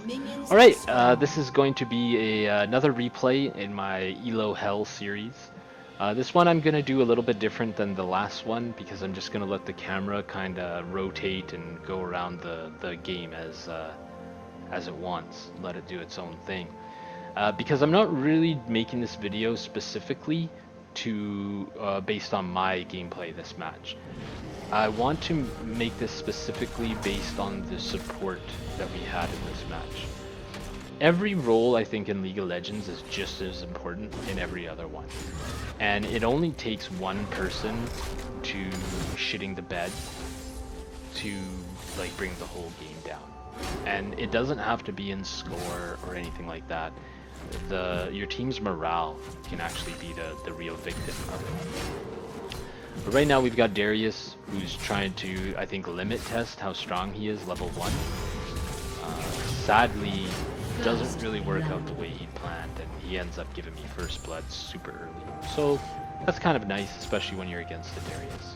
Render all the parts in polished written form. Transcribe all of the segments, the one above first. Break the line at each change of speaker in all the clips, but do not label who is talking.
Alright, this is going to be another replay in my Elo Hell series. This one I'm going to do a little bit different than the last one because I'm just going to let the camera kind of rotate and go around the game as it wants, let it do its own thing. Because I'm not really making this video specifically to based on my gameplay this match. I want to make this specifically based on the support that we had in this match. Every role I think in League of Legends is just as important in every other one. And it only takes one person to shitting the bed to like bring the whole game down. And it doesn't have to be in score or anything like that. Your team's morale can actually be the real victim of it. But right now we've got Darius, who's trying to, I think, limit test how strong he is, level 1. Sadly, doesn't really work out the way he planned, and he ends up giving me first blood super early. So that's kind of nice, especially when you're against the Darius.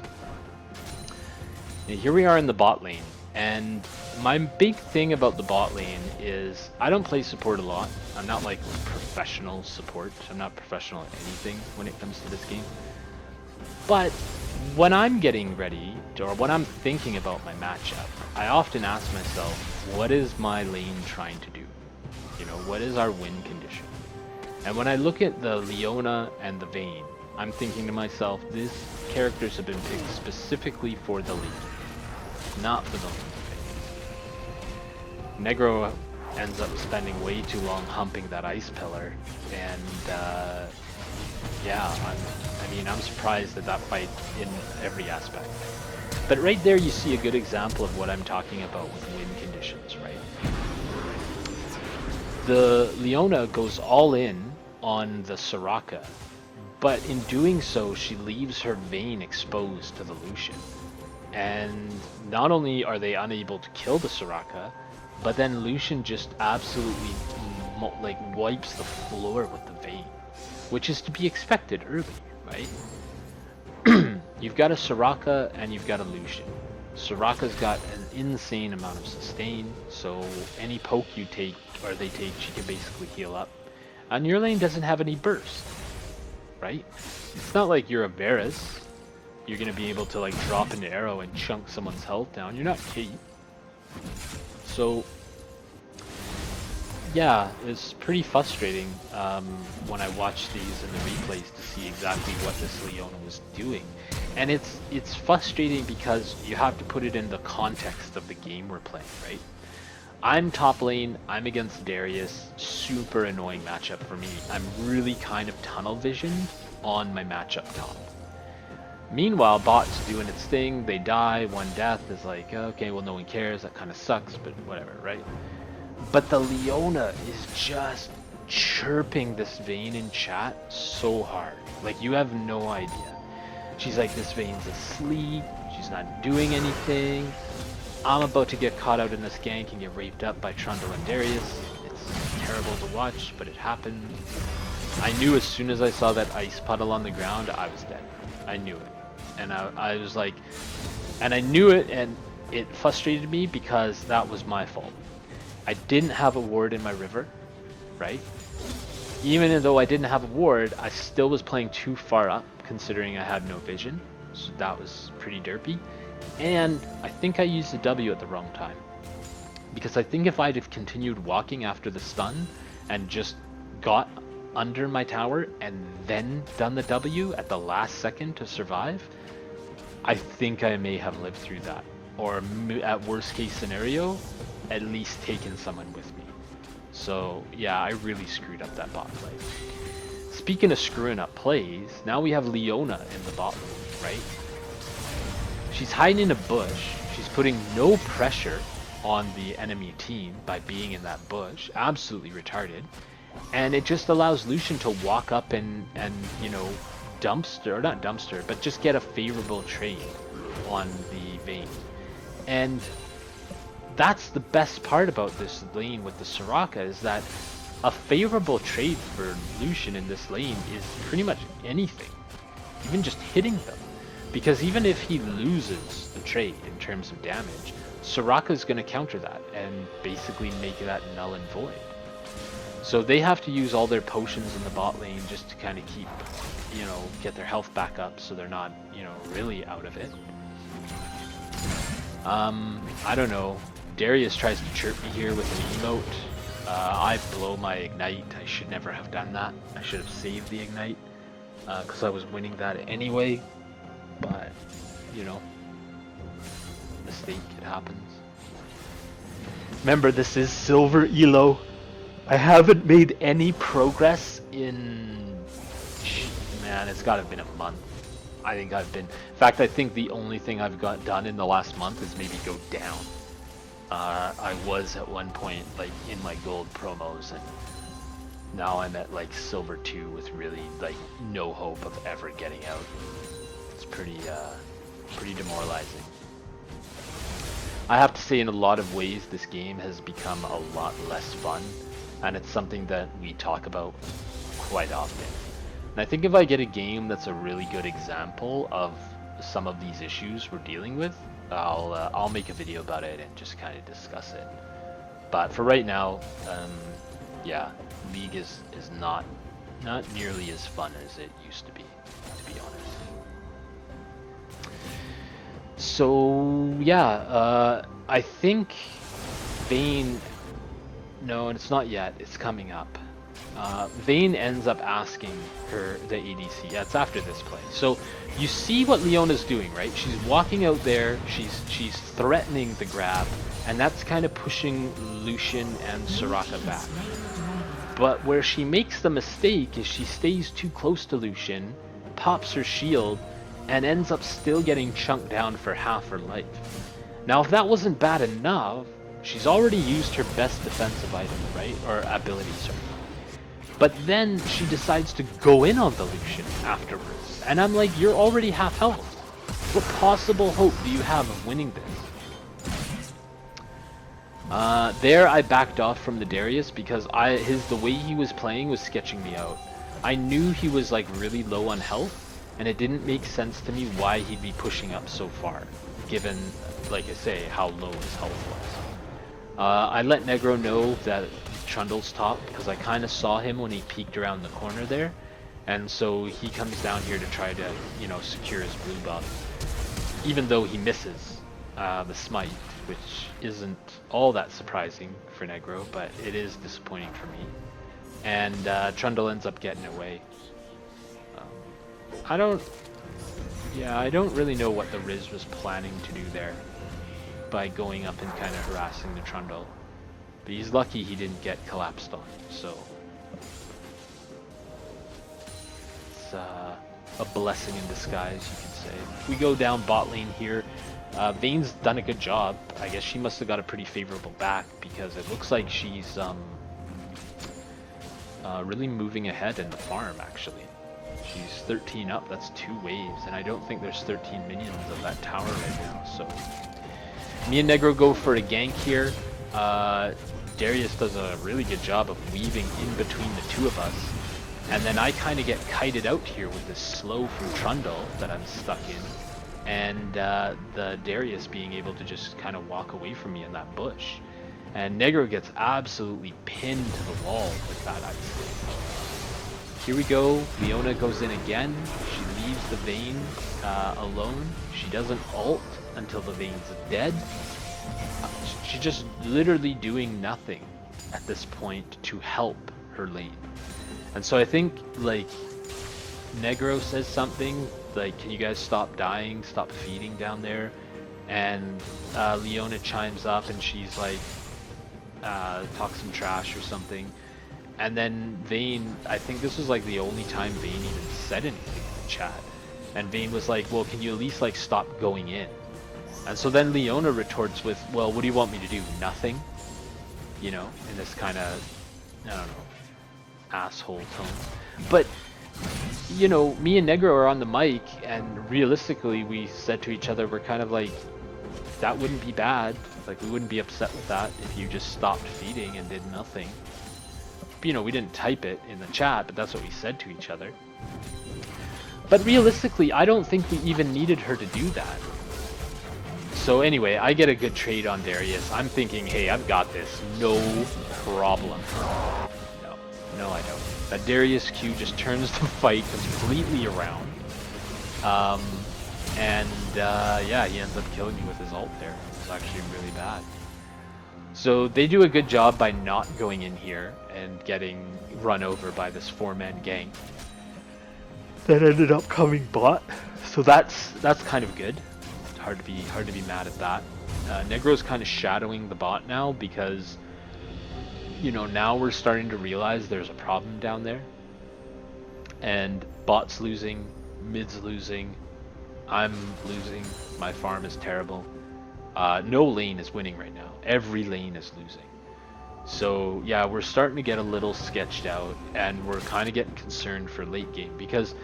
And here we are in the bot lane, and my big thing about the bot lane is I don't play support a lot. I'm not like professional support. I'm not professional at anything when it comes to this game. But when I'm getting ready, or when I'm thinking about my matchup, I often ask myself, what is my lane trying to do? You know, what is our win condition? And when I look at the Leona and the Vayne, I'm thinking to myself, these characters have been picked specifically for the lead, not for the lane phase. Negro ends up spending way too long humping that ice pillar, and yeah, I'm surprised at that fight in every aspect. But right there you see a good example of what I'm talking about with win conditions, right? The Leona goes all in on the Soraka, but in doing so she leaves her Vayne exposed to the Lucian. And not only are they unable to kill the Soraka, but then Lucian just absolutely like wipes the floor with the Vayne, which is to be expected early, right? You've got a Soraka and you've got a Lucian. Soraka's got an insane amount of sustain, so any poke you take, or they take, she can basically heal up. And your lane doesn't have any burst, right? It's not like you're a Varus. You're going to be able to like drop an arrow and chunk someone's health down. You're not Kate. So yeah, it's pretty frustrating when I watch these in the replays to see exactly what this Leona was doing. And it's frustrating because you have to put it in the context of the game we're playing, right? I'm top lane, I'm against Darius, super annoying matchup for me. I'm really kind of tunnel visioned on my matchup top. Meanwhile, bot's doing its thing, they die, one death is like, okay, well no one cares, that kind of sucks, but whatever, right? But the Leona is just chirping this Vayne in chat so hard. Like, you have no idea. She's like, this Vayne's asleep, she's not doing anything. I'm about to get caught out in this gank and get raped up by Trundle and Darius. It's terrible to watch, but it happened. I knew as soon as I saw that ice puddle on the ground, I was dead. I knew it. And I was like, and I knew it, and it frustrated me because that was my fault. I didn't have a ward in my river, right? Even though I didn't have a ward, I still was playing too far up, considering I had no vision. So that was pretty derpy. And I think I used the W at the wrong time. Because I think if I'd have continued walking after the stun and just got under my tower and then done the W at the last second to survive, I think I may have lived through that. Or at worst case scenario, at least taken someone with me. So yeah, I really screwed up that bot play. Speaking of screwing up plays, now we have Leona in the bot lane, right? She's hiding in a bush. She's putting no pressure on the enemy team by being in that bush. Absolutely retarded. And it just allows Lucian to walk up and you know, dumpster, or not dumpster, but just get a favorable trade on the Vayne. And that's the best part about this lane with the Soraka, is that a favorable trade for Lucian in this lane is pretty much anything. Even just hitting them. Because even if he loses the trade in terms of damage, Soraka's going to counter that and basically make that null and void. So they have to use all their potions in the bot lane just to kind of keep, you know, get their health back up so they're not, you know, really out of it. I don't know. Darius tries to chirp me here with an emote. I blow my ignite. I should never have done that. I should have saved the ignite because I was winning that anyway. But, you know, mistake, it happens. Remember, this is silver elo. I haven't made any progress in, man, it's gotta have been a month. I think I've been, in fact, I think the only thing I've got done in the last month is maybe go down. I was at one point like in my gold promos, and now I'm at like silver 2 with really like no hope of ever getting out. It's pretty demoralizing. I have to say, in a lot of ways, this game has become a lot less fun, and it's something that we talk about quite often. And I think if I get a game that's a really good example of some of these issues we're dealing with, I'll make a video about it and just kind of discuss it. But for right now, yeah, League is not nearly as fun as it used to be honest. So yeah, I think Vayne, no, it's not yet, it's coming up. Vayne ends up asking her the ADC. Yeah, it's after this play. So you see what Leona's doing, right? She's walking out there, she's threatening the grab, and that's kind of pushing Lucian and Soraka back. But where she makes the mistake is she stays too close to Lucian, pops her shield, and ends up still getting chunked down for half her life. Now, if that wasn't bad enough, she's already used her best defensive item, right? Or ability, sorry. But then she decides to go in on the Lucian afterwards. And I'm like, you're already half health. What possible hope do you have of winning this? There I backed off from the Darius because the way he was playing was sketching me out. I knew he was like really low on health, and it didn't make sense to me why he'd be pushing up so far, given, like I say, how low his health was. I let Negro know that Trundle's top because I kind of saw him when he peeked around the corner there, and so he comes down here to try to, you know, secure his blue buff, even though he misses the smite, which isn't all that surprising for Negro, but it is disappointing for me. And Trundle ends up getting away. I don't really know what the Riz was planning to do there by going up and kind of harassing the Trundle. But he's lucky he didn't get collapsed on, so it's a blessing in disguise, you could say. We go down bot lane here. Vayne's done a good job. I guess she must have got a pretty favorable back because it looks like she's really moving ahead in the farm, actually. She's 13 up, that's 2 waves, and I don't think there's 13 minions of that tower right now, so me and Negro go for a gank here. Darius does a really good job of weaving in between the two of us, and then I kind of get kited out here with this slow from Trundle that I'm stuck in, and the Darius being able to just kind of walk away from me in that bush. And Negro gets absolutely pinned to the wall with that ice. Here we go, Leona goes in again, she leaves the Vayne alone, she doesn't ult until the Vayne's dead. She's just literally doing nothing at this point to help her lane. And so I think, like, Negro says something, like, can you guys stop dying, stop feeding down there? And Leona chimes up and she's like, talks some trash or something. And then Vayne, I think this was like the only time Vayne even said anything in the chat. And Vayne was like, well, can you at least like stop going in? And so then Leona retorts with, well, what do you want me to do? Nothing? You know, in this kind of, I don't know, asshole tone. But, you know, me and Negro are on the mic, and realistically we said to each other, we're kind of like, that wouldn't be bad. Like, we wouldn't be upset with that if you just stopped feeding and did nothing. You know, we didn't type it in the chat, but that's what we said to each other. But realistically, I don't think we even needed her to do that. So anyway, I get a good trade on Darius. I'm thinking, hey, I've got this. No problem. No, no I don't. That Darius Q just turns the fight completely around. Yeah, he ends up killing me with his ult there. It was actually really bad. So they do a good job by not going in here and getting run over by this 4-man gang that ended up coming bot. So that's kind of good. Hard to be mad at that. Negro's kind of shadowing the bot now because, you know, now we're starting to realize there's a problem down there. And bot's losing, mid's losing, I'm losing, my farm is terrible. No lane is winning right now. Every lane is losing. So yeah, we're starting to get a little sketched out, and we're kind of getting concerned for late game because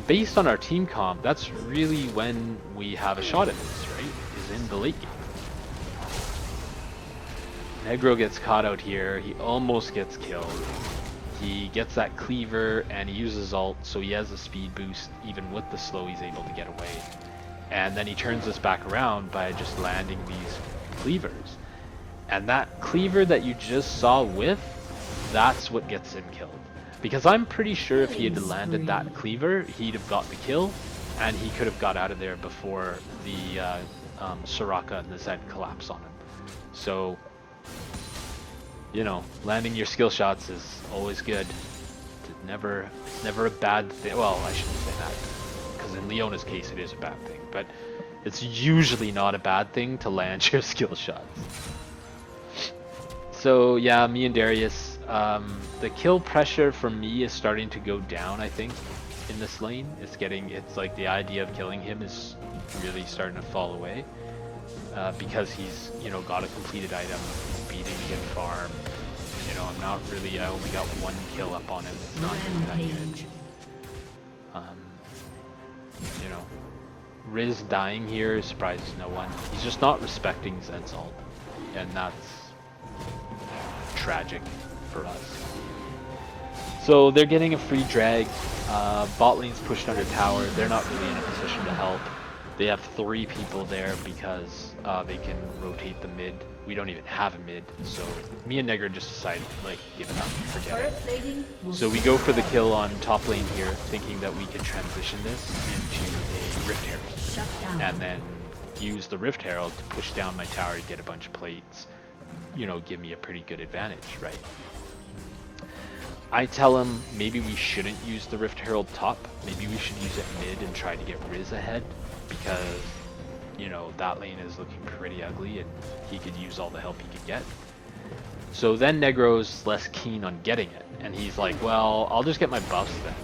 based on our team comp, that's really when we have a shot at this, right? Is in the late game. Negro gets caught out here. He almost gets killed. He gets that cleaver and he uses ult, so he has a speed boost. Even with the slow, he's able to get away. And then he turns us back around by just landing these cleavers. And that cleaver that you just saw with, that's what gets him killed. Because I'm pretty sure if he had landed that cleaver, he'd have got the kill, and he could have got out of there before the Soraka and the Zed collapse on him. So, you know, landing your skill shots is always good. It's never a bad thing. Well, I shouldn't say that, because in Leona's case it is a bad thing, but it's usually not a bad thing to land your skill shots. So yeah, me and Darius, the kill pressure for me is starting to go down, I think, in this lane. It's like the idea of killing him is really starting to fall away, because he's, you know, got a completed item, beating me in farm. You know, I only got one kill up on him. It's not really that good. You know, Riz dying here surprises no one. He's just not respecting Zed's ult, and that's tragic for us. So they're getting a free drag. Bot lane's pushed under tower. They're not really in a position to help. They have 3 people there because they can rotate the mid. We don't even have a mid, so me and Negro just decided, like, give it up, forget it. So we go for the kill on top lane here, thinking that we can transition this into a Rift Herald, and then use the Rift Herald to push down my tower to get a bunch of plates, you know, give me a pretty good advantage, right? I tell him maybe we shouldn't use the Rift Herald top, maybe we should use it mid and try to get Riz ahead, because, you know, that lane is looking pretty ugly and he could use all the help he could get. So then Negro's less keen on getting it, and he's like, well, I'll just get my buffs then.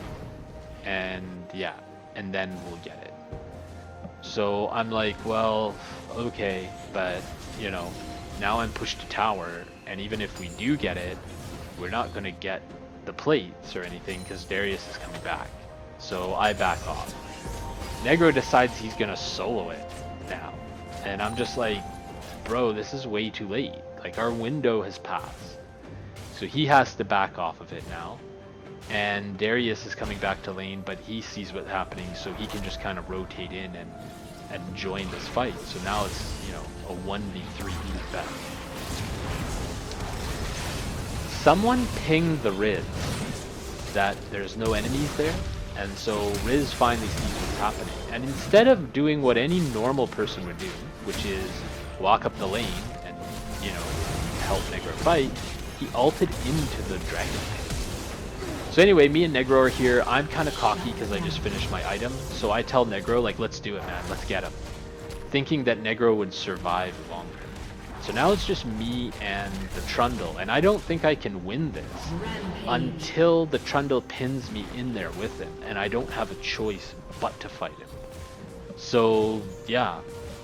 And yeah, and then we'll get it. So I'm like, well, okay, but, you know, now I'm pushed to tower, and even if we do get it, we're not going to get the plates or anything because Darius is coming back. So I back off. Negro decides he's going to solo it now. And I'm just like, bro, this is way too late. Like, our window has passed. So he has to back off of it now. And Darius is coming back to lane, but he sees what's happening, so he can just kind of rotate in and join this fight. So now it's, you know, a 1v3 bet. Someone pinged the Riz that there's no enemies there, and so Riz finally sees what's happening. And instead of doing what any normal person would do, which is walk up the lane and, you know, help Negro fight, he ulted into the dragon pit. So anyway, me and Negro are here. I'm kind of cocky because I just finished my item, so I tell Negro, like, let's do it, man, let's get him, thinking that Negro would survive longer. So now it's just me and the Trundle, and I don't think I can win this until the Trundle pins me in there with him, and I don't have a choice but to fight him. So yeah,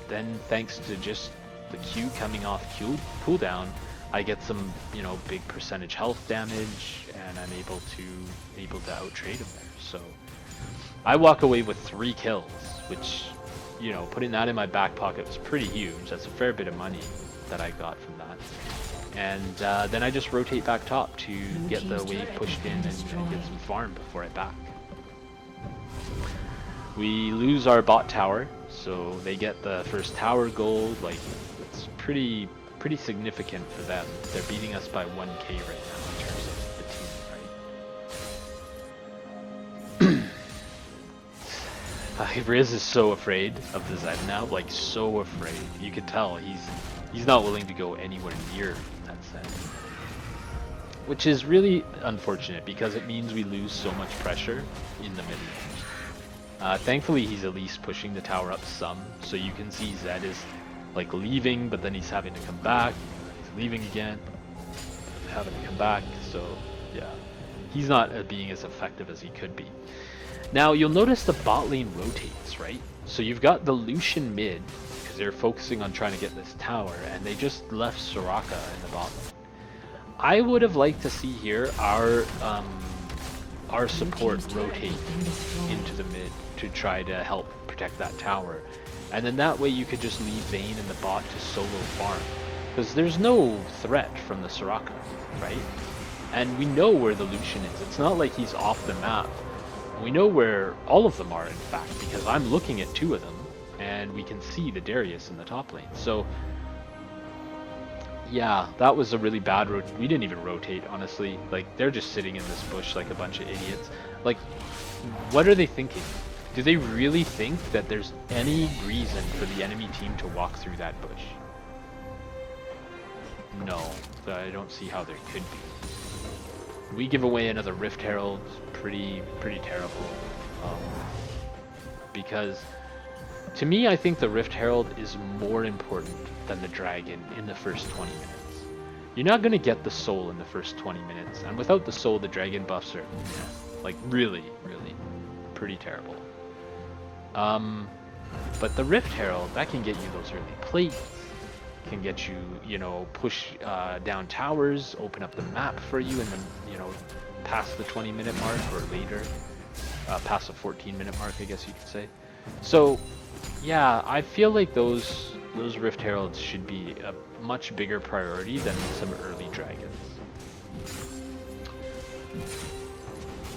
then thanks to just the Q coming off cooldown, I get some, you know, big percentage health damage, and I'm able to out-trade him there. So I walk away with 3 kills, which, you know, putting that in my back pocket was pretty huge. That's a fair bit of money that I got from that. And then I just rotate back top to get the wave pushed in and get some farm before I back. We lose our bot tower, So they get the first tower gold. Like, it's pretty significant for them. They're beating us by 1k right now in terms of the team, right? Riz is so afraid of the Zed now, like so afraid. You can tell he's not willing to go anywhere near that Zed. Which is really unfortunate because it means we lose so much pressure in the mid lane. Thankfully he's at least pushing the tower up some, so you can see Zed is like leaving, but then he's having to come back, he's leaving again, having to come back, so yeah. He's not being as effective as he could be. Now you'll notice the bot lane rotates, right? So you've got the Lucian mid, because they're focusing on trying to get this tower, and they just left Soraka in the bot lane. I would have liked to see here our support rotate into the mid to try to help protect that tower. And then that way you could just leave Vayne in the bot to solo farm. Because there's no threat from the Soraka, right? And we know where the Lucian is. It's not like he's off the map. We know where all of them are, in fact, because I'm looking at 2 of them, and we can see the Darius in the top lane. So, yeah, that was a really bad we didn't even rotate, honestly. Like, they're just sitting in this bush like a bunch of idiots. Like, what are they thinking? Do they really think that there's any reason for the enemy team to walk through that bush? No, I don't see how there could be. We give away another Rift Herald, pretty terrible. Because to me, I think the Rift Herald is more important than the Dragon in the first 20 minutes. You're not going to get the soul in the first 20 minutes, and without the soul, the Dragon buffs are like really pretty terrible. But the Rift Herald, that can get you those early plates, can get you, you know, push down towers, open up the map for you, and then, you know, past the 20-minute mark or later, past the 14-minute mark, I guess you could say. So, yeah, I feel like those Rift Heralds should be a much bigger priority than some early dragons.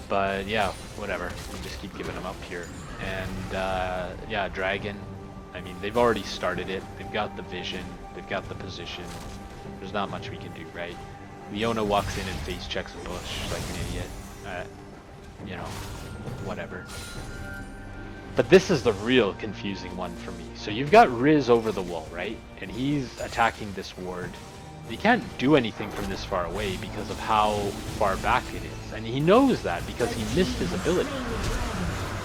But yeah, whatever. We just keep giving them up here. And yeah, Dragon, I mean, they've already started it. They've got the vision. They've got the position. There's not much we can do, right? Leona walks in and face checks a bush like an idiot. You know, whatever. But this is the real confusing one for me. So you've got Riz over the wall, right? And he's attacking this ward. He can't do anything from this far away because of how far back it is. And he knows that because he missed his ability.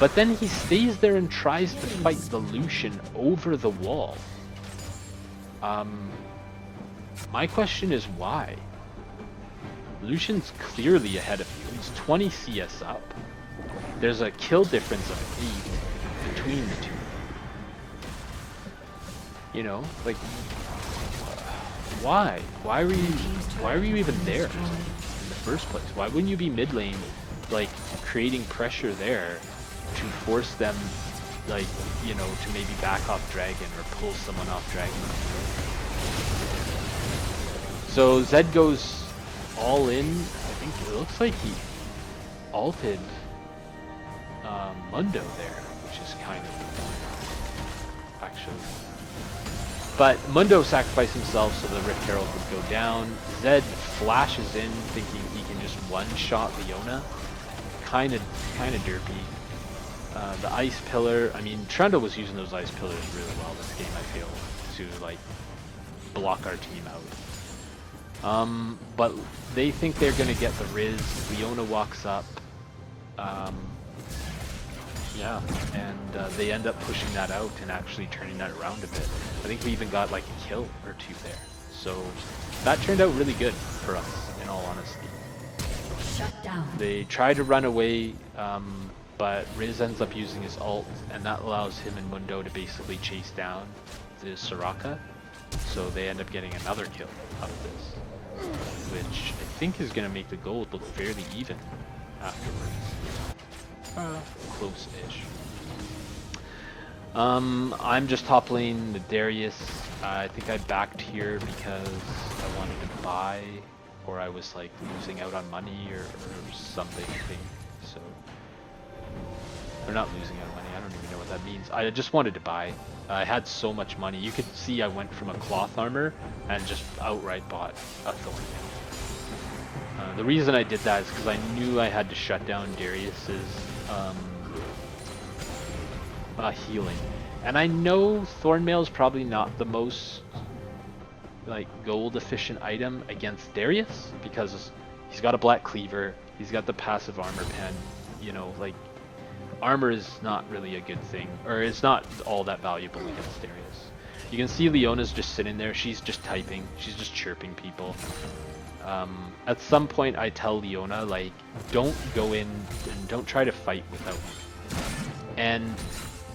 But then he stays there and tries to fight the Lucian over the wall. My question is why? Lucian's clearly ahead of you. He's 20 CS up. There's a kill difference of 8 between the two. You know, like, why? Why were you even there in the first place? Why wouldn't you be mid lane, like, creating pressure there to force them, like, you know, to maybe back off Dragon or pull someone off Dragon? So Zed goes all in. I think it looks like he ulted Mundo there, which is kind of actually. But Mundo sacrificed himself so the Rift Herald would go down. Zed flashes in thinking he can just one-shot Leona. Kind of derpy. The Ice Pillar, I mean, Trundle was using those Ice Pillars really well this game, I feel, to, like, block our team out. But they think they're going to get the Riz. Leona walks up. Yeah, and they end up pushing that out and actually turning that around a bit. I think we even got like a kill or 2 there. So that turned out really good for us, in all honesty.
Shut down.
They try to run away, but Riz ends up using his ult, and that allows him and Mundo to basically chase down the Soraka. So they end up getting another kill out of this, which I think is going to make the gold look fairly even afterwards. Close-ish. I'm just top lane the Darius. I think I backed here because I wanted to buy, or I was like losing out on money or something, I think. So, or not losing out on money, I don't don't even know what that means. I just wanted to buy. I had so much money. You could see I went from a cloth armor and just outright bought a thorn. The reason I did that is because I knew I had to shut down Darius's healing. And I know Thornmail is probably not the most like gold efficient item against Darius, because he's got a black cleaver, he's got the passive armor pen, you know, like armor is not really a good thing, or it's not all that valuable against Darius. You can see Leona's just sitting there, she's just typing, she's just chirping people. At some point I tell Leona, like, don't go in and don't try to fight without me. And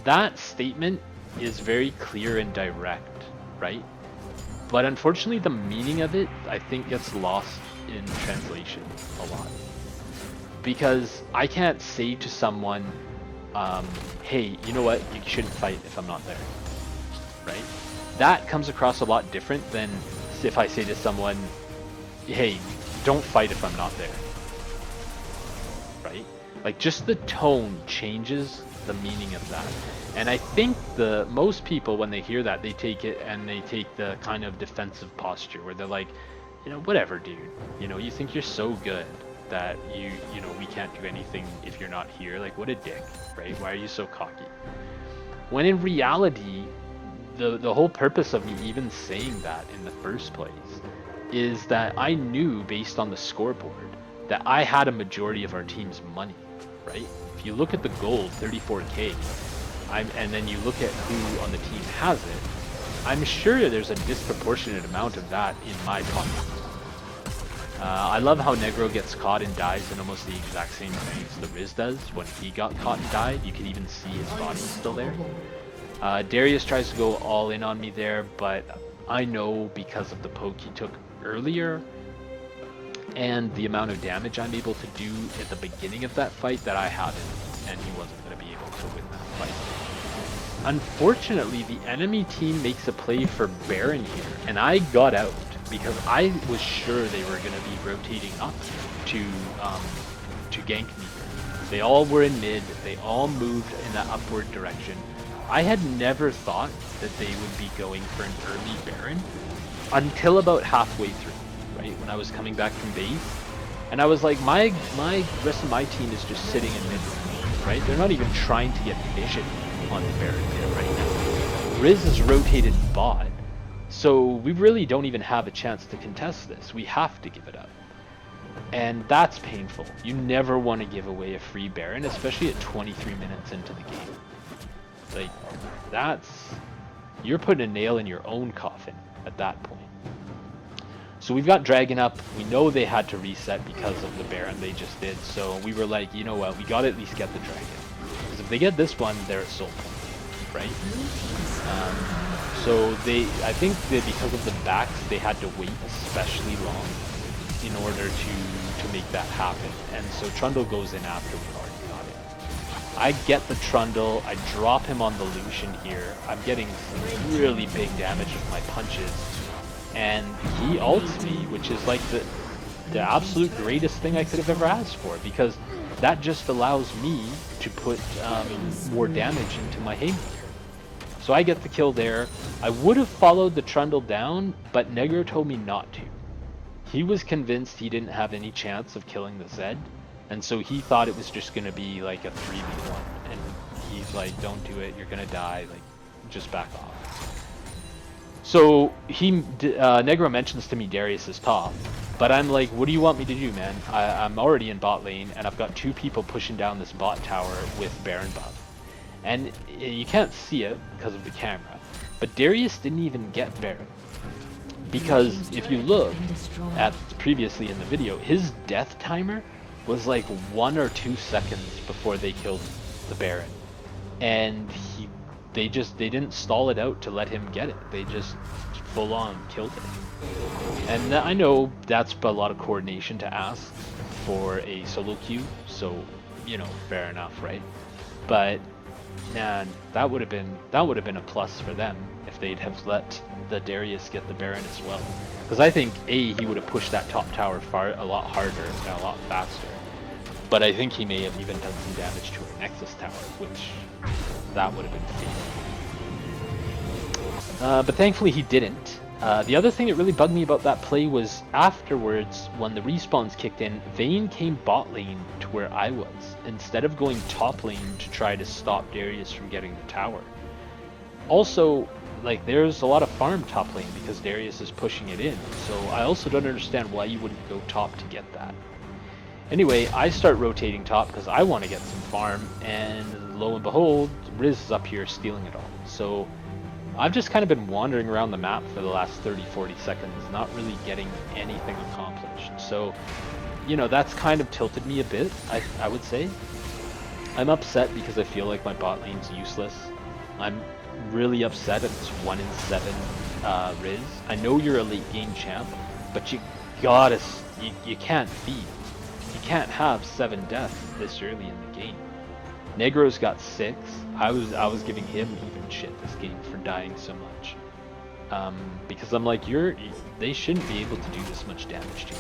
that statement is very clear and direct, right? But unfortunately the meaning of it, I think, gets lost in translation a lot. Because I can't say to someone, hey, you know what, you shouldn't fight if I'm not there, right? That comes across a lot different than if I say to someone, hey, don't fight if I'm not there, right? Like, just the tone changes the meaning of that. And I think most people, when they hear that, they take it and they take the kind of defensive posture where they're like, you know, whatever, dude, you know, you think you're so good that you know, we can't do anything if you're not here. Like, what a dick, right? Why are you so cocky? When in reality, the whole purpose of me even saying that in the first place is that I knew, based on the scoreboard, that I had a majority of our team's money, right? If you look at the gold, 34k, and then you look at who on the team has it, I'm sure there's a disproportionate amount of that in my pocket. I love how Negro gets caught and dies in almost the exact same ways the Riz does. When he got caught and died, you can even see his body still there. Darius tries to go all in on me there, but I know because of the poke he took earlier and the amount of damage I'm able to do at the beginning of that fight that I had him, and he wasn't going to be able to win that fight. Unfortunately, the enemy team makes a play for Baron here, and I got out because I was sure they were going to be rotating up to gank me. They all were in mid, they all moved in that upward direction. I had never thought that they would be going for an early Baron until about halfway through, right? When I was coming back from base, and I was like, my rest of my team is just sitting in mid, right? They're not even trying to get vision on the Baron here right now. Riz is rotated bot, so we really don't even have a chance to contest this. We have to give it up. And that's painful. You never want to give away a free Baron, especially at 23 minutes into the game. Like, you're putting a nail in your own coffin at that point. So we've got Dragon up. We know they had to reset because of the Baron they just did. So we were like, you know what, we gotta at least get the Dragon. Because if they get this one, they're at soul point, right? So I think that because of the backs, they had to wait especially long in order to make that happen. And so Trundle goes in after we've already got it. I get the Trundle, I drop him on the Lucian here. I'm getting really big damage with my punches. And he ults me, which is like the absolute greatest thing I could have ever asked for, because that just allows me to put more damage into my Haymaker. So I get the kill there. I would have followed the Trundle down, but Negro told me not to. He was convinced he didn't have any chance of killing the Zed, and so he thought it was just going to be like a 3v1, and he's like, don't do it, you're going to die, like, just back off. So Negro mentions to me Darius is top, but I'm like, what do you want me to do, man? I'm already in bot lane, and I've got two people pushing down this bot tower with Baron buff. And you can't see it because of the camera, but Darius didn't even get Baron. Because if you look at previously in the video, his death timer was like 1 or 2 seconds before they killed the Baron. And they didn't stall it out to let him get it. They just full on killed it. And I know that's a lot of coordination to ask for a solo queue, so, you know, fair enough, right? But man, that would have been a plus for them if they'd have let the Darius get the Baron as well. Because I think he would have pushed that top tower a lot harder and a lot faster. But I think he may have even done some damage to her Nexus tower, which that would have been fatal. But thankfully he didn't. The other thing that really bugged me about that play was afterwards, when the respawns kicked in, Vayne came bot lane to where I was, instead of going top lane to try to stop Darius from getting the tower. Also, like, there's a lot of farm top lane because Darius is pushing it in, so I also don't understand why you wouldn't go top to get that. Anyway, I start rotating top because I want to get some farm, and lo and behold, Riz is up here stealing it all. So I've just kind of been wandering around the map for the last 30-40 seconds, not really getting anything accomplished. So, you know, that's kind of tilted me a bit, I would say. I'm upset because I feel like my bot lane's useless. I'm really upset at this 1 in 7 Riz. I know you're a late game champ, but you can't feed. You can't have 7 deaths this early in the game. Negro's got 6. I was giving him even shit this game for dying so much. Because I'm like, they shouldn't be able to do this much damage to me.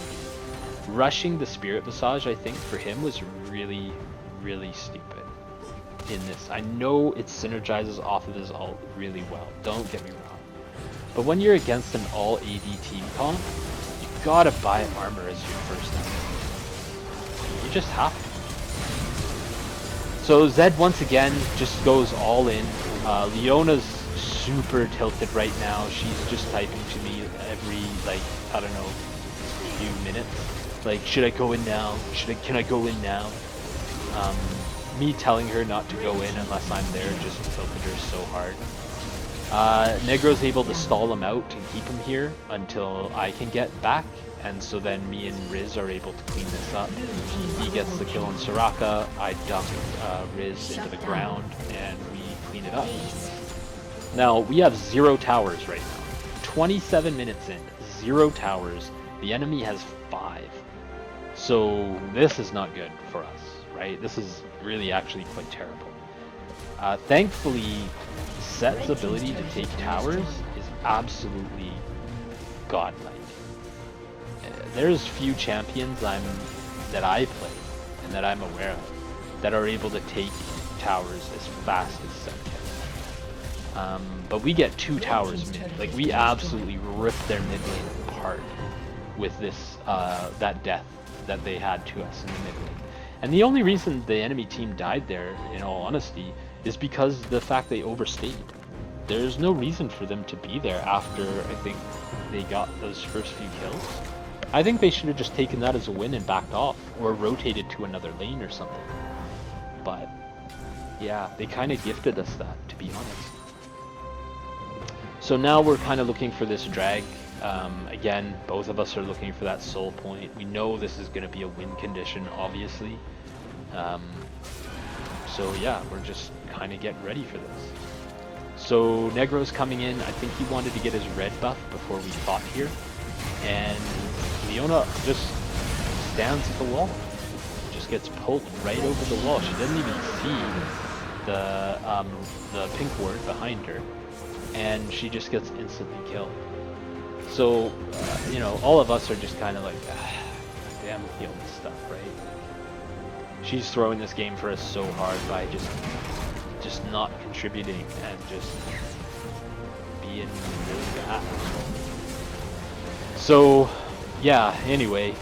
Rushing the Spirit Visage, I think, for him was really, really stupid in this. I know it synergizes off of his ult really well, don't get me wrong. But when you're against an all AD team comp, you gotta buy armor as your first item. You just have to. So Zed once again just goes all in. Leona's super tilted right now. She's just typing to me every, like, I don't know, few minutes. Like, should I go in now? Can I go in now? Me telling her not to go in unless I'm there just tilted her so hard. Negro's able to stall him out and keep him here until I can get back, and so then me and Riz are able to clean this up. He gets the kill on Soraka, I dunk Riz into the ground, and we clean it up. Now, we have 0 towers right now. 27 minutes in, 0 towers. The enemy has 5. So this is not good for us, right? This is really actually quite terrible. Thankfully, Set's ability to take towers is absolutely godlike. There's few champions that I play and that I'm aware of that are able to take towers as fast as Set can. But we get 2 towers mid. Like, we absolutely ripped their mid lane apart with this that death that they had to us in the mid lane. And the only reason the enemy team died there, in all honesty, is because the fact they overstayed. There's no reason for them to be there after, I think, they got those first few kills. I think they should have just taken that as a win and backed off, or rotated to another lane or something. But, yeah, they kind of gifted us that, to be honest. So now we're kind of looking for this drag. Again, both of us are looking for that soul point. We know this is going to be a win condition, obviously. So yeah, we're just kind of getting ready for this. So Negro's coming in. I think he wanted to get his red buff before we fought here. And Leona just stands at the wall. Just gets pulled right over the wall. She doesn't even see the pink ward behind her. And she just gets instantly killed. So, you know, all of us are just kind of like, damn with the old stuff, right? She's throwing this game for us so hard by just not contributing and just being really bad. So, yeah, anyway,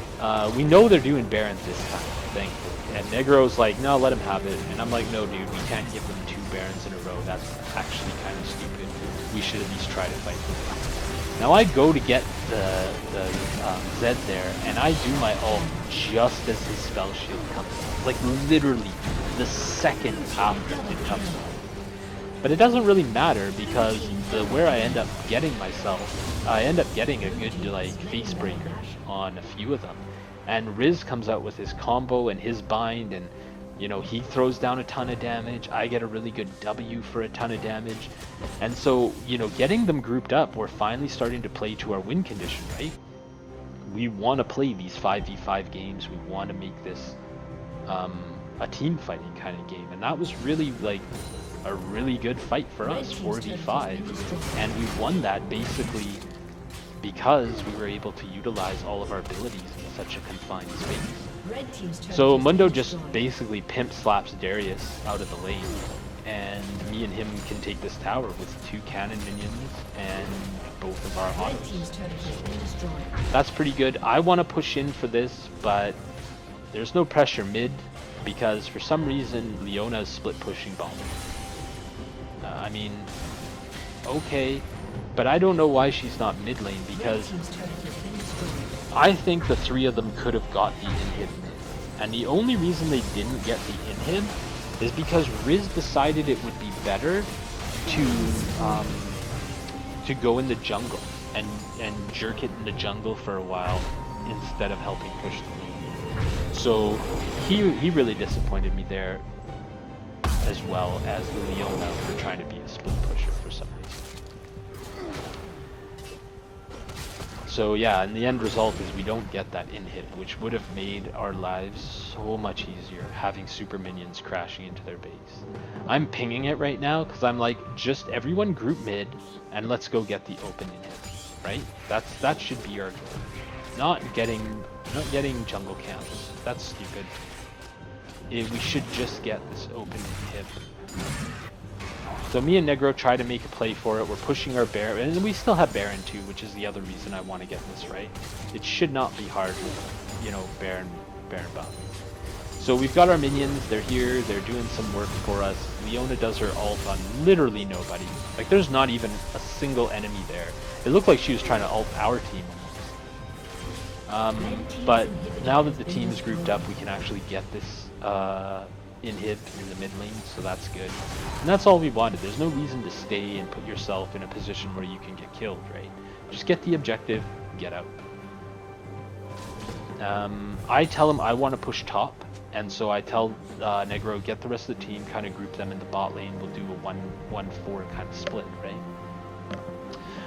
we know they're doing Barons this time, thankfully. And Negro's like, no, let him have it. And I'm like, no, dude, we can't give them 2 Barons in a row. That's actually kind of stupid. We should at least try to fight for them. Now I go to get the Zed there, and I do my ult just as his spell shield comes out. Like, literally the second after it comes out. But it doesn't really matter, because where I end up getting myself, I end up getting a good, like, face breaker on a few of them. And Riz comes out with his combo and his bind, and, you know, he throws down a ton of damage. I get a really good W for a ton of damage. And so, you know, getting them grouped up, we're finally starting to play to our win condition, right? We want to play these 5v5 games. We want to make this a team fighting kind of game. And that was really, like, a really good fight for us, 4v5. And we won that basically because we were able to utilize all of our abilities in such a confined space. So Mundo just basically pimp slaps Darius out of the lane, and me and him can take this tower with 2 cannon minions and both of our
Red
autos.
team's turret has been destroyed.
That's pretty good. I want to push in for this, but there's no pressure mid because for some reason Leona is split pushing bottom. I mean, okay, but I don't know why she's not mid lane
Red
because
team's turret has been destroyed.
I think the 3 of them could have got the inhib mid. And the only reason they didn't get the inhib is because Riz decided it would be better to go in the jungle and jerk it in the jungle for a while instead of helping push the lane. So he really disappointed me there, as well as the Leona for trying to be a split pusher for some reason. So yeah, and the end result is we don't get that inhib, which would have made our lives so much easier, having super minions crashing into their base. I'm pinging it right now because I'm like, just everyone group mid and let's go get the open inhib, right? That should be our goal. Not getting jungle camps. That's stupid. We should just get this open inhib. So me and Negro try to make a play for it. We're pushing our Baron, and we still have Baron too, which is the other reason I want to get this right. It should not be hard with, you know, Baron buff. So we've got our minions. They're here. They're doing some work for us. Leona does her ult on literally nobody. Like there's not even a single enemy there. It looked like she was trying to ult our team almost. But now that the team is grouped up, we can actually get this inhib in the mid lane, so that's good. And that's all we wanted. There's no reason to stay and put yourself in a position where you can get killed, right? Just get the objective, get out. I tell him I want to push top, and so I tell Negro, get the rest of the team, kind of group them in the bot lane. We'll do a 1-1-4 kind of split, right?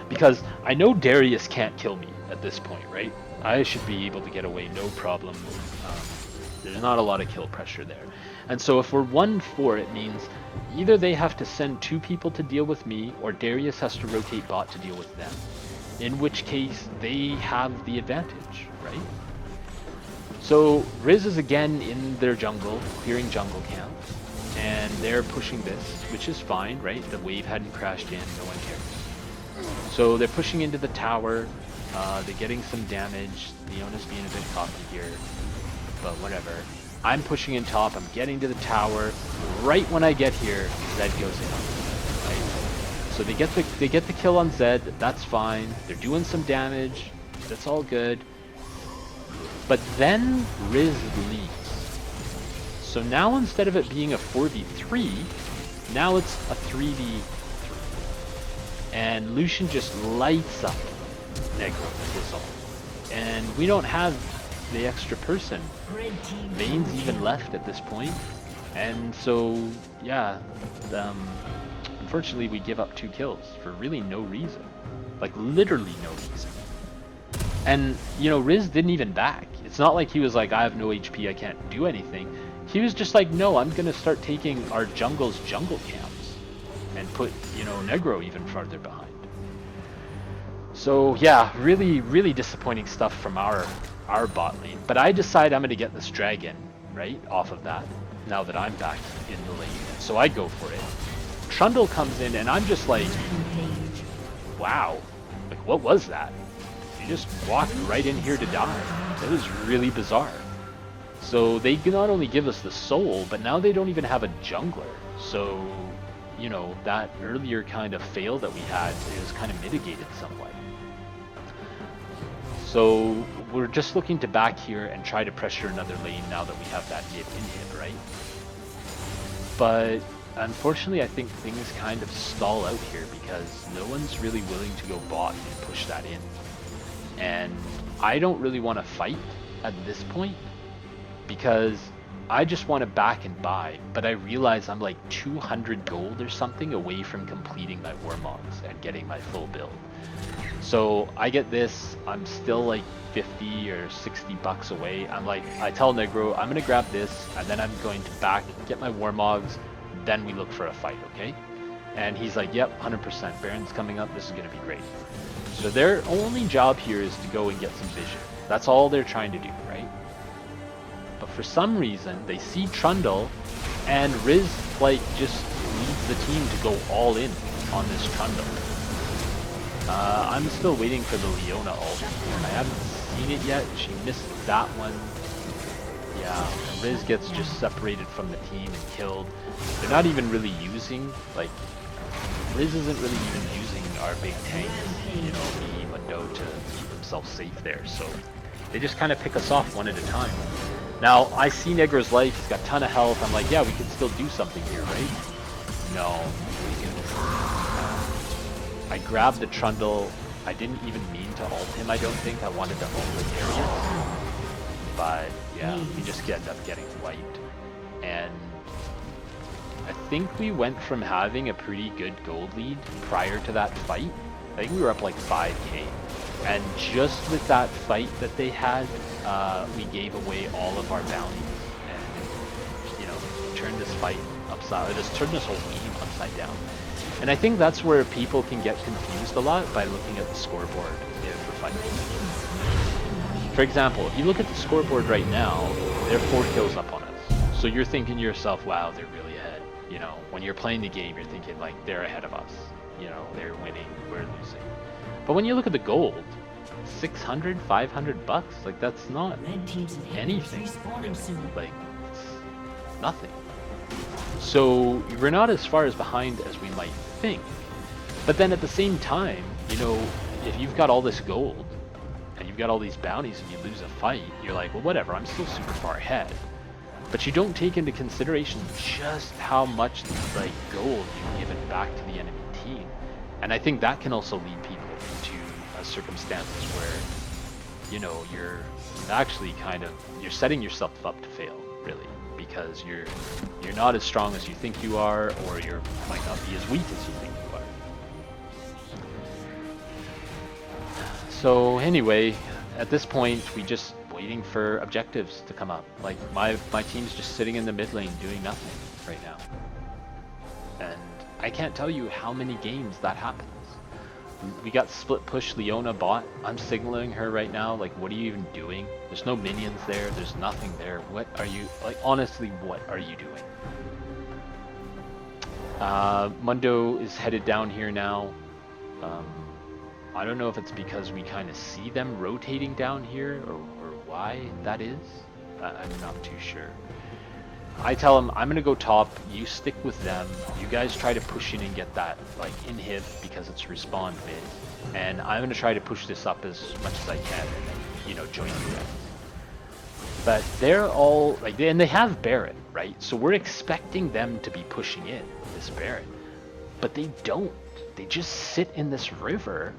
Because I know Darius can't kill me at this point, right? I should be able to get away, no problem. There's not a lot of kill pressure there. And so if we're 1-4, it means either they have to send 2 people to deal with me, or Darius has to rotate bot to deal with them. In which case, they have the advantage, right? So Riz is again in their jungle, clearing jungle camp, and they're pushing this, which is fine, right? The wave hadn't crashed in, no one cares. So they're pushing into the tower, they're getting some damage, Leona's being a bit cocky here, but whatever. I'm pushing in top, I'm getting to the tower. Right when I get here, Zed goes in. Right? So they get the kill on Zed, that's fine. They're doing some damage, that's all good. But then Riz leaves. So now instead of it being a 4v3, now it's a 3v3. And Lucian just lights up Negro with his ult. And we don't have the extra person. Vayne's even left at this point, and so yeah, unfortunately we give up 2 kills for really no reason, like literally no reason. And you know, Riz didn't even back. It's not like he was like, I have no HP, I can't do anything. He was just like, no, I'm gonna start taking our jungle's jungle camps and put, you know, Negro even farther behind. So yeah, really disappointing stuff from our bot lane. But I decide I'm going to get this dragon, right, off of that, now that I'm back in the lane. So I go for it. Trundle comes in, and I'm just like, wow, like what was that? You just walked right in here to die. That was really bizarre. So they not only give us the soul, but now they don't even have a jungler. So, you know, that earlier kind of fail that we had is kind of mitigated somewhat. So we're just looking to back here and try to pressure another lane now that we have that mid inhib, right? But unfortunately, I think things kind of stall out here because no one's really willing to go bot and push that in. And I don't really want to fight at this point because I just want to back and buy, but I realize I'm like 200 gold or something away from completing my Warmogs and getting my full build. So I get this, I'm still like 50 or 60 bucks away. I'm like, I tell Negro, I'm gonna grab this, and then I'm going to back, get my Warmogs, then we look for a fight, okay? And he's like, yep, 100%, Baron's coming up, this is gonna be great. So their only job here is to go and get some vision. That's all they're trying to do, right? But for some reason, they see Trundle, and Riz, like, just the team to go all in on this Trundle. I'm still waiting for the Leona ult. I haven't seen it yet. She missed that one. Yeah, Riz gets just separated from the team and killed. They're not even really using, like, Riz isn't really even using our big tanks, you know, me, Mundo, to keep himself safe there. So they just kind of pick us off one at a time. Now, I see Negro's life, he's got a ton of health. I'm like, yeah, we can still do something here, right? No, we can. I grabbed the Trundle. I didn't even mean to ult him, I don't think. I wanted to ult the Darius. But yeah, we just end up getting wiped. And I think we went from having a pretty good gold lead prior to that fight. I think we were up like 5k. And just with that fight that they had, we gave away all of our bounties. And, you know, turned this fight upside, or just turned this whole game upside down. And I think that's where people can get confused a lot by looking at the scoreboard if we're fighting. For example, if you look at the scoreboard right now, they're 4 kills up on us. So you're thinking to yourself, wow, they're really ahead. You know, when you're playing the game, you're thinking like, they're ahead of us. You know, they're winning, we're losing. But when you look at the gold, 600, 500 bucks, like that's not anything. Like, it's nothing. So we're not as far as behind as we might think. But then at the same time, you know, if you've got all this gold and you've got all these bounties and you lose a fight, you're like, well, whatever, I'm still super far ahead. But you don't take into consideration just how much like gold you've given back to the enemy team. And I think that can also lead people into circumstances where, you know, you're actually kind of, you're setting yourself up to fail, really. Because you're not as strong as you think you are, or you might not be as weak as you think you are. So anyway, at this point, we just waiting for objectives to come up. Like my team's just sitting in the mid lane doing nothing right now, and I can't tell you how many games that happens. We got split push Leona bot. I'm signaling her right now, like, what are you even doing? There's no minions there, there's nothing there. What are you, like, honestly, what are you doing? Mundo is headed down here now. I don't know if it's because we kind of see them rotating down here, or why that is. I'm not too sure. I tell him, I'm going to go top, you stick with them, you guys try to push in and get that, like, inhib, because it's respawn mid, and I'm going to try to push this up as much as I can, and then, you know, join you guys. But they're all, like, and they have Baron, right? So we're expecting them to be pushing in this Baron, but they don't. They just sit in this river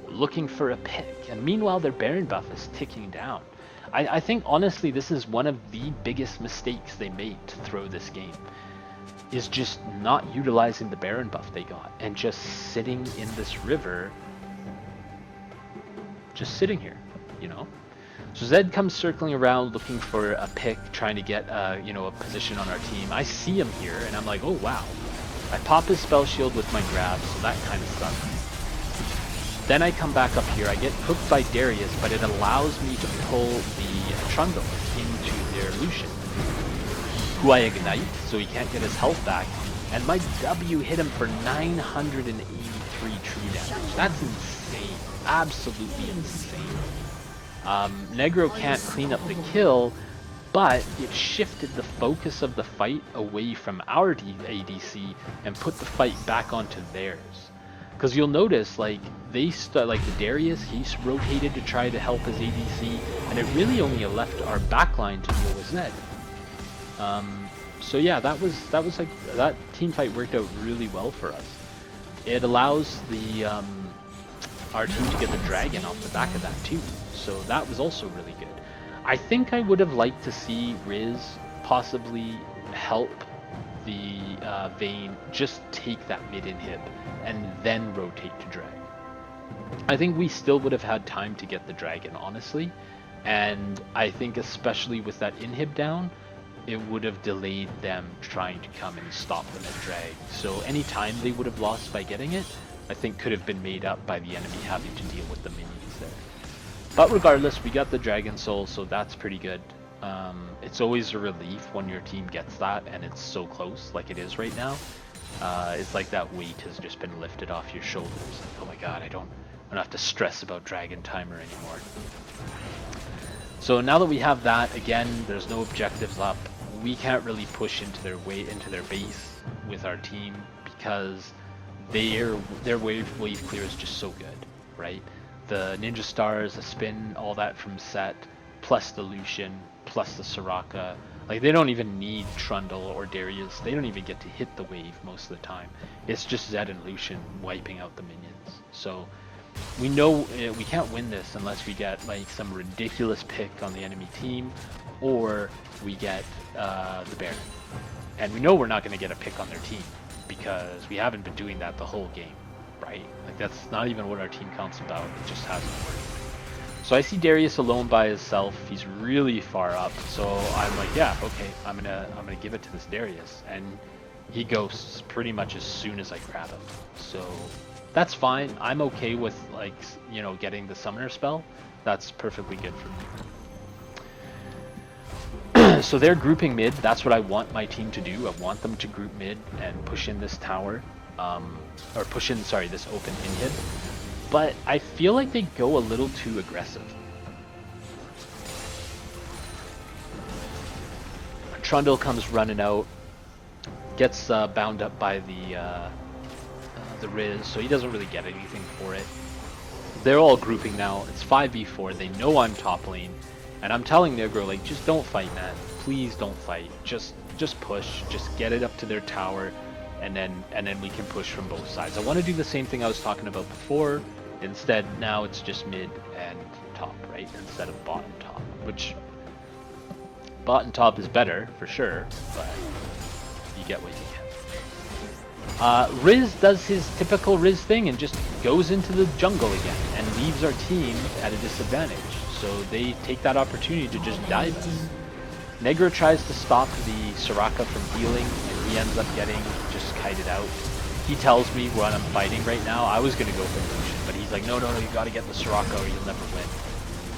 looking for a pick, and meanwhile their Baron buff is ticking down. I think, honestly, this is one of the biggest mistakes they made to throw this game, is just not utilizing the Baron buff they got, and just sitting in this river, just sitting here, you know? So Zed comes circling around looking for a pick, trying to get, you know, a position on our team. I see him here, and I'm like, oh wow. I pop his spell shield with my grab, so that kind of sucks. Then I come back up here, I get hooked by Darius, but it allows me to pull the Trundle into their Lucian, who I ignite, so he can't get his health back, and my W hit him for 983 true damage. That's insane, absolutely insane. Negro can't clean up the kill, but it shifted the focus of the fight away from our ADC and put the fight back onto theirs. Because you'll notice, like, like the Darius, he's rotated to try to help his ADC, and it really only left our backline to deal with Zed. So yeah, that was like, that team fight worked out really well for us. It allows the our team to get the dragon off the back of that too, so that was also really good. I think I would have liked to see Riz possibly help the Vayne just take that mid inhib and then rotate to drag. I think we still would have had time to get the dragon, honestly, and I think especially with that inhib down, it would have delayed them trying to come and stop them at drag. So any time they would have lost by getting it, I think could have been made up by the enemy having to deal with the minions there. But regardless, we got the Dragon Soul, so that's pretty good. It's always a relief when your team gets that and it's so close like it is right now. It's like that weight has just been lifted off your shoulders. Like, oh my god, I don't have to stress about Dragon Timer anymore. So now that we have that, again, there's no objectives up. We can't really push into their base with our team because their wave clear is just so good, right? The Ninja Stars, the spin, all that from set, plus the Lucian, plus the Soraka. Like, they don't even need Trundle or Darius. They don't even get to hit the wave most of the time. It's just Zed and Lucian wiping out the minions. So we know we can't win this unless we get like some ridiculous pick on the enemy team, or we get the Baron. And we know we're not going to get a pick on their team because we haven't been doing that the whole game, right? Like, that's not even what our team count's about. It just hasn't worked. So I see Darius alone by himself. He's really far up. So I'm like, yeah, okay, I'm gonna give it to this Darius, and he ghosts pretty much as soon as I grab him. So that's fine. I'm okay with, like, you know, getting the summoner spell. That's perfectly good for me. So they're grouping mid. That's what I want my team to do. I want them to group mid and push in this tower, or push in, sorry, this open inhib. But I feel like they go a little too aggressive. Trundle comes running out, gets bound up by the Riz, so he doesn't really get anything for it. They're all grouping now. It's 5v4. They know I'm top lane, and I'm telling Negro, like, just don't fight, man. Please don't fight. Just push. Just get it up to their tower, and then we can push from both sides. I want to do the same thing I was talking about before. Instead, now it's just mid and top, right? Instead of bot and top, which bot and top is better for sure, but you get what you get. Riz does his typical Riz thing and just goes into the jungle again and leaves our team at a disadvantage. So they take that opportunity to just dive us. Negro tries to stop the Soraka from healing, and he ends up getting just kited out. He tells me when I'm fighting right now, I was going to go for Lucian, but he's like, no, you got to get the Soraka or you'll never win.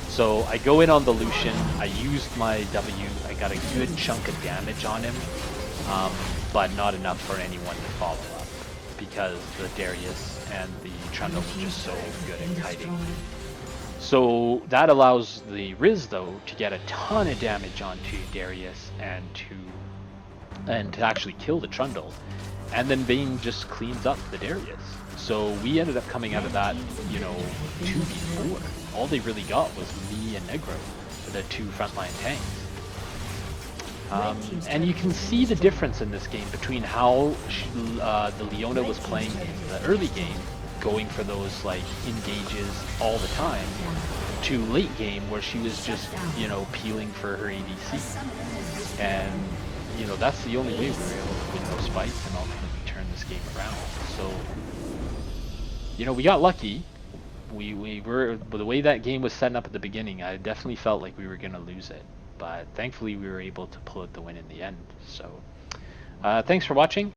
So I go in on the Lucian, I used my W, I got a good chunk of damage on him, but not enough for anyone to follow up, because the Darius and the Trundle were just so good at kiting. So that allows the Riz, though, to get a ton of damage onto Darius and to actually kill the Trundle. And then Vayne just cleans up the Darius. So we ended up coming out of that, you know, 2v4. All they really got was me and Negro, the two frontline tanks. And you can see the difference in this game between how the Leona was playing in the early game, going for those like engages all the time, to late game where she was just, you know, peeling for her ADC. And, you know, that's the only way we were able to win those fights and ultimately turn this game around. So, you know, we got lucky. We were, the way that game was setting up at the beginning, I definitely felt like we were going to lose it. But thankfully we were able to pull out the win in the end. So, thanks for watching.